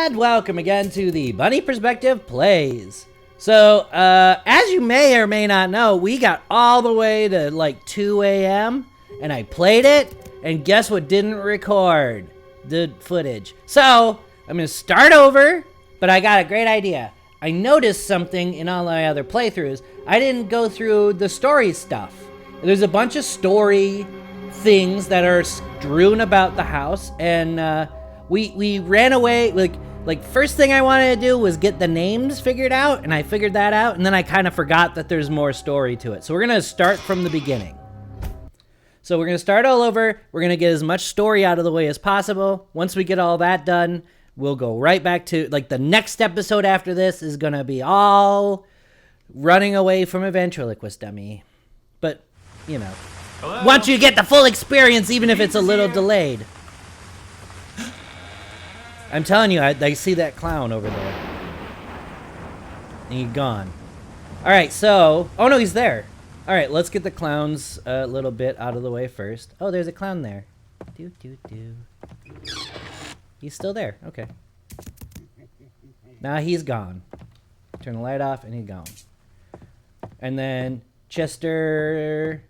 And welcome again to the Bunny Perspective Plays. So, as you may or may not know, we got all the way to like 2 a.m. and I played it, and guess what didn't record? The footage. So, I'm gonna start over, but I got a great idea. I noticed something in all my other playthroughs. I didn't go through the story stuff. There's a bunch of story things that are strewn about the house, and we ran away. Like first thing I wanted to do was get the names figured out, and I figured that out, and then I kind of forgot that there's more story to it. So we're gonna start from the beginning. So we're gonna start all over. We're gonna get as much story out of the way as possible. Once we get all that done, we'll go right back to, like, the next episode after this is gonna be all running away from a ventriloquist dummy. But, you know, once you get the full experience, even if it's a little delayed. I'm telling you, I see that clown over there. And he's gone. Alright, so... Oh, no, he's there. Alright, let's get the clowns a little bit out of the way first. Oh, there's a clown there. He's still there. Okay. Now he's gone. Turn the light off, and he's gone. And then Chester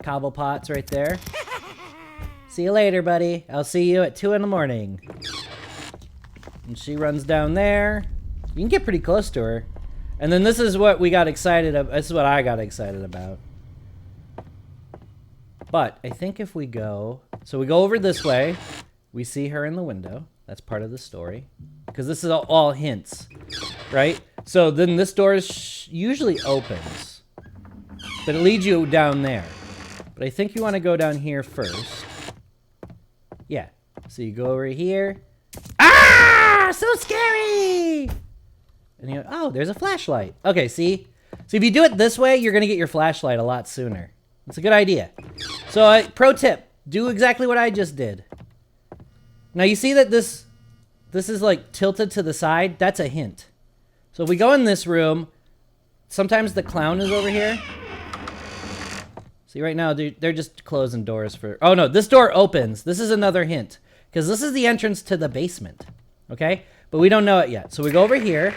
Cobblepot's right there. See you later, buddy. I'll see you at 2 in the morning. And she runs down there. You can get pretty close to her. And then this is what we got excited about. This is what I got excited about. But I think if we go... So we go over this way. We see her in the window. That's part of the story. Because this is all hints. Right? So then this door usually opens. But it leads you down there. But I think you want to go down here first. Yeah. So you go over here. Ah! So scary! And you go, oh, there's a flashlight. Okay, see? So if you do it this way, you're going to get your flashlight a lot sooner. It's a good idea. So, pro tip. Do exactly what I just did. Now, you see that this is, like, tilted to the side? That's a hint. So if we go in this room, sometimes the clown is over here. See, right now, they're just closing doors for... Oh, no, this door opens. This is another hint. Because this is the entrance to the basement. Okay? But we don't know it yet. So we go over here.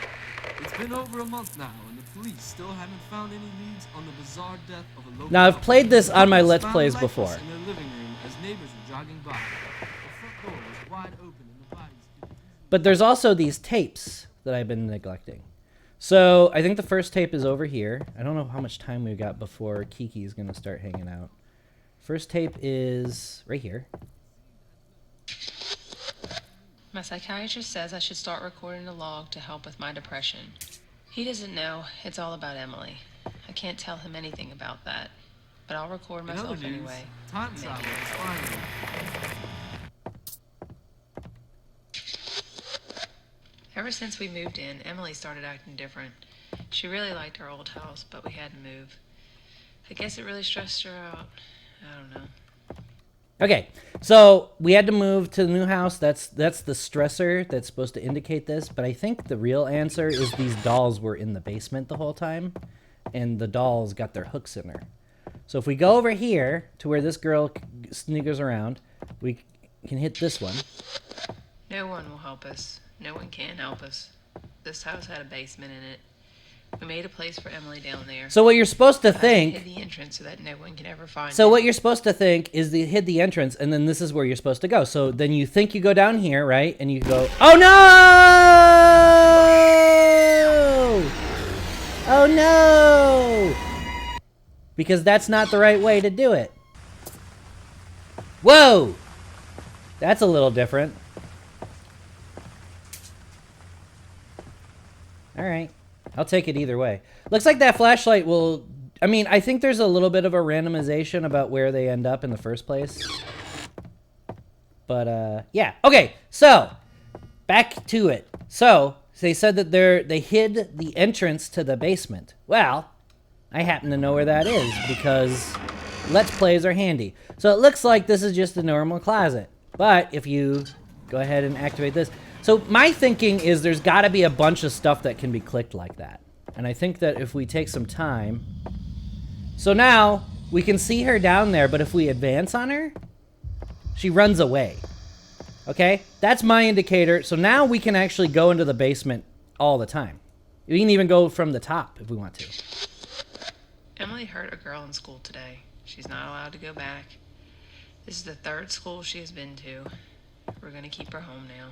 It's been over a month now, and the police still haven't found any leads on the bizarre death of a local... Now, I've played this on my Let's Plays before. ...in their living room as neighbors were jogging by. The front door was wide open, and the bodies could be... But there's also these tapes that I've been neglecting. So I think the first tape is over here. I don't know how much time we've got before Kiki's going to start hanging out. First tape is right here. My psychiatrist says I should start recording a log to help with my depression. He doesn't know it's all about Emily. I can't tell him anything about that, but I'll record myself anyway. Time travel is finally... Ever since we moved in, Emily started acting different. She really liked our old house, but we had to move. I guess it really stressed her out. I don't know. Okay, so we had to move to the new house. That's the stressor that's supposed to indicate this. But I think the real answer is these dolls were in the basement the whole time, and the dolls got their hooks in her. So if we go over here to where this girl sneakers around, we can hit this one. No one will help us. No one can help us. This house had a basement in it. We made a place for Emily down there. So what you're supposed to think... I hid the entrance so that no one can ever find So it. what you're supposed to think is they hid the entrance, and then this is where you're supposed to go. So then you think you go down here, right? And you go... Oh, no! Oh, no! Because that's not the right way to do it. Whoa! That's a little different. All right. I'll take it either way. Looks like that flashlight will... I mean, I think there's a little bit of a randomization about where they end up in the first place. But, yeah. Okay, so, back to it. So, they said that they hid the entrance to the basement. Well, I happen to know where that is because Let's Plays are handy. So it looks like this is just a normal closet. But if you go ahead and activate this... So my thinking is there's got to be a bunch of stuff that can be clicked like that. And I think that if we take some time... So now, we can see her down there, but if we advance on her, she runs away. Okay, that's my indicator. So now we can actually go into the basement all the time. We can even go from the top if we want to. Emily hurt a girl in school today. She's not allowed to go back. This is the third school she has been to. We're gonna keep her home now.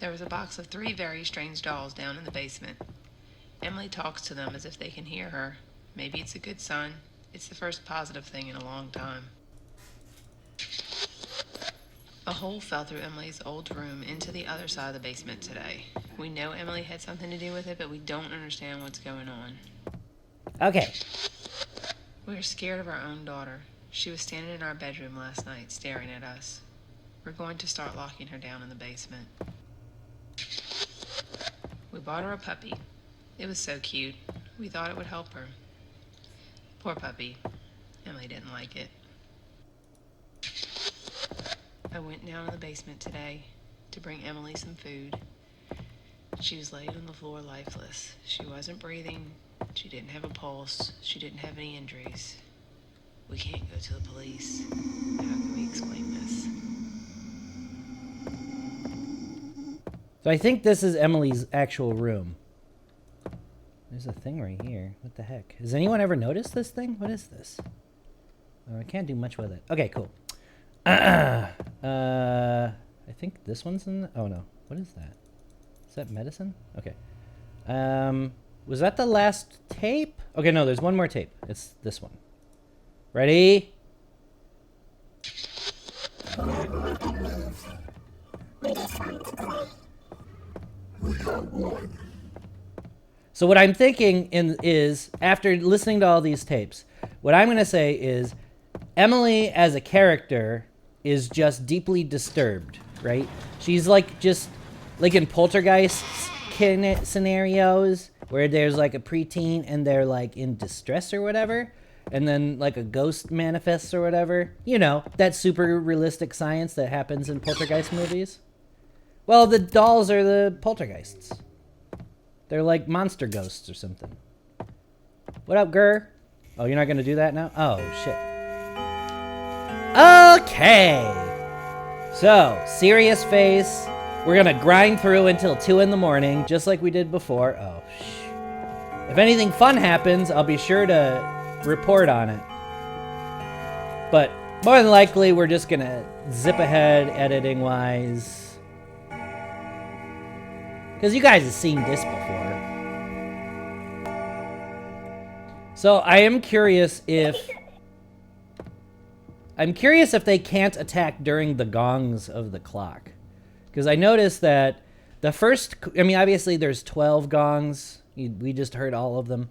There was a box of 3 very strange dolls down in the basement. Emily talks to them as if they can hear her. Maybe it's a good sign. It's the first positive thing in a long time. A hole fell through Emily's old room into the other side of the basement today. We know Emily had something to do with it, but we don't understand what's going on. Okay. We're scared of our own daughter. She was standing in our bedroom last night, staring at us. We're going to start locking her down in the basement. We bought her a puppy. It was so cute. We thought it would help her. Poor puppy. Emily didn't like it. I went down in the basement today to bring Emily some food. She was laid on the floor lifeless. She wasn't breathing. She didn't have a pulse. She didn't have any injuries. We can't go to the police. How can we explain this? So I think this is Emily's actual room. There's a thing right here. What the heck? Has anyone ever noticed this thing? What is this? Oh, I can't do much with it. Okay, cool. I think this one's in... Oh, no. What is that? Is that medicine? Okay. Was that the last tape? Okay, no, there's one more tape. It's this one. Ready? So what I'm thinking is, after listening to all these tapes, what I'm going to say is, Emily as a character is just deeply disturbed, right? She's like just like in Poltergeist scenarios where there's like a preteen and they're like in distress or whatever, and then like a ghost manifests or whatever. You know, that super realistic science that happens in Poltergeist movies. Well, the dolls are the poltergeists. They're like monster ghosts or something. What up, Gurr? Oh, you're not gonna do that now? Oh, shit. Okay. So, serious face. We're gonna grind through until 2 in the morning, just like we did before. Oh, If anything fun happens, I'll be sure to report on it. But more than likely, we're just gonna zip ahead editing-wise. Because you guys have seen this before. So I am curious if... they can't attack during the gongs of the clock. Because I noticed that the first... I mean, obviously there's 12 gongs. We just heard all of them.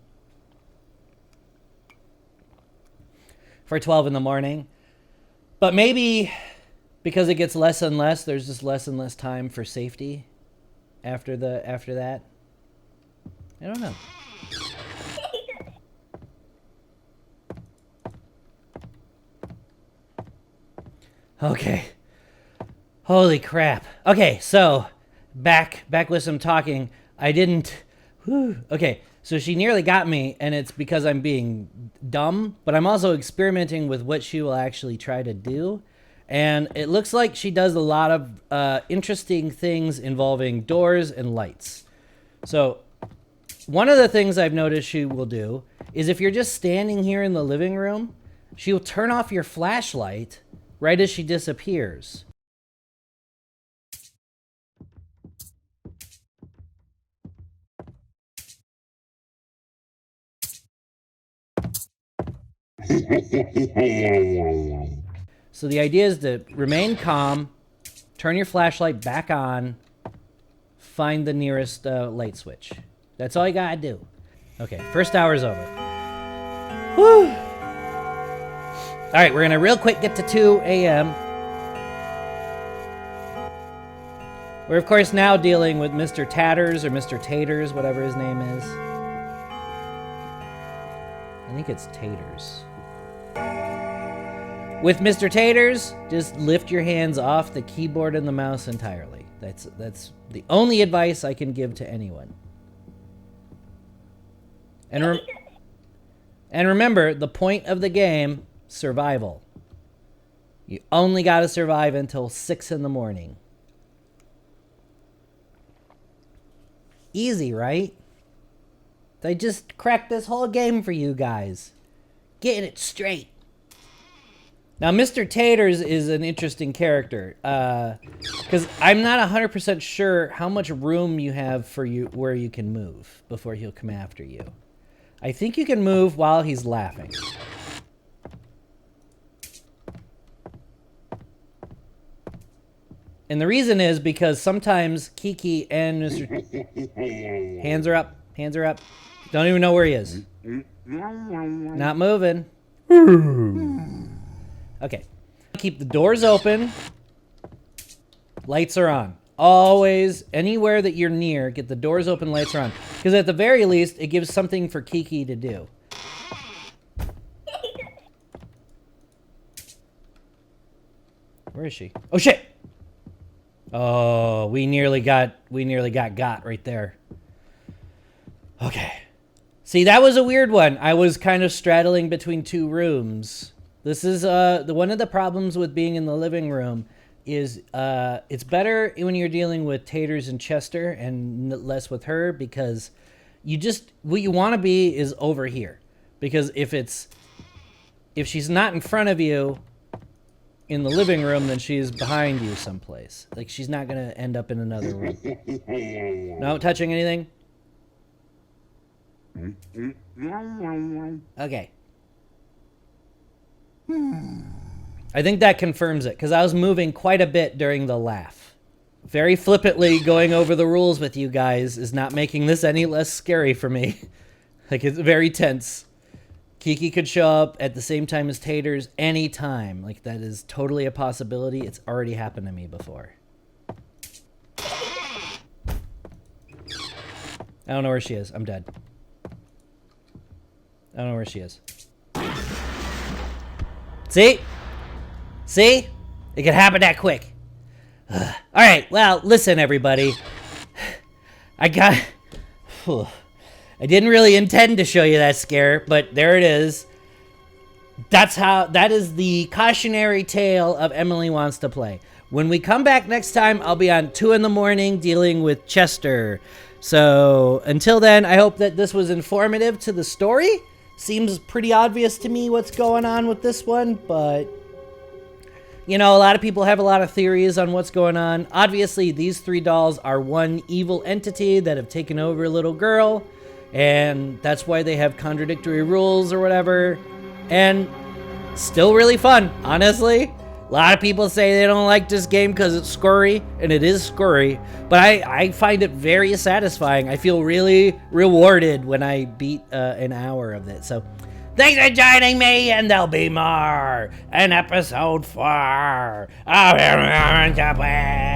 For 12 in the morning. But maybe because it gets less and less, there's just less and less time for safety after that. I don't know. Okay. Holy crap. Okay, so back with some talking. I didn't... Whew. Okay, so she nearly got me, and it's because I'm being dumb, but I'm also experimenting with what she will actually try to do. And it looks like she does a lot of interesting things involving doors and lights. So one of the things I've noticed she will do is if you're just standing here in the living room, she'll turn off your flashlight right as she disappears. So the idea is to remain calm, turn your flashlight back on, find the nearest light switch. That's all you gotta do. Okay, first hour's over. Whew. All right, we're gonna real quick get to 2 a.m. We're of course now dealing with Mr. Tatters or Mr. Taters, whatever his name is. I think it's Taters. With Mr. Taters, just lift your hands off the keyboard and the mouse entirely. That's the only advice I can give to anyone. And remember, the point of the game, survival. You only got to survive until 6 in the morning. Easy, right? They just cracked this whole game for you guys. Getting it straight. Now, Mr. Taters is an interesting character. Because I'm not 100% sure how much room you have for you where you can move before he'll come after you. I think you can move while he's laughing. And the reason is because sometimes Kiki and Mr. Hands are up. Hands are up. Don't even know where he is. Not moving. Okay. Keep the doors open. Lights are on. Always, anywhere that you're near, get the doors open, lights are on. Because at the very least, it gives something for Kiki to do. Where is she? Oh, shit! Oh, we nearly got right there. Okay. See, that was a weird one. I was kind of straddling between two rooms. This is one of the problems with being in the living room is it's better when you're dealing with Taters and Chester and less with her, because what you want to be is over here. Because if she's not in front of you in the living room, then she's behind you someplace. Like, she's not going to end up in another room. No touching anything? Okay. I think that confirms it, because I was moving quite a bit during the laugh. Very flippantly going over the rules with you guys is not making this any less scary for me. Like, it's very tense. Kiki could show up at the same time as Taters anytime. Like, that is totally a possibility. It's already happened to me before. I don't know where she is. I'm dead. I don't know where she is. See? See? It can happen that quick. All right, well, listen, everybody. I didn't really intend to show you that scare, but there it is. That is the cautionary tale of Emily Wants to Play. When we come back next time, I'll be on 2 in the morning dealing with Chester. So until then, I hope that this was informative to the story. Seems pretty obvious to me what's going on with this one, but you know, a lot of people have a lot of theories on what's going on. Obviously, these 3 dolls are one evil entity that have taken over a little girl, and that's why they have contradictory rules or whatever. And still really fun, honestly. A lot of people say they don't like this game because it's scurry, and it is scurry, but I find it very satisfying. I feel really rewarded when I beat an hour of it. So thanks for joining me, and there'll be more in episode 4 of Everyone to Play.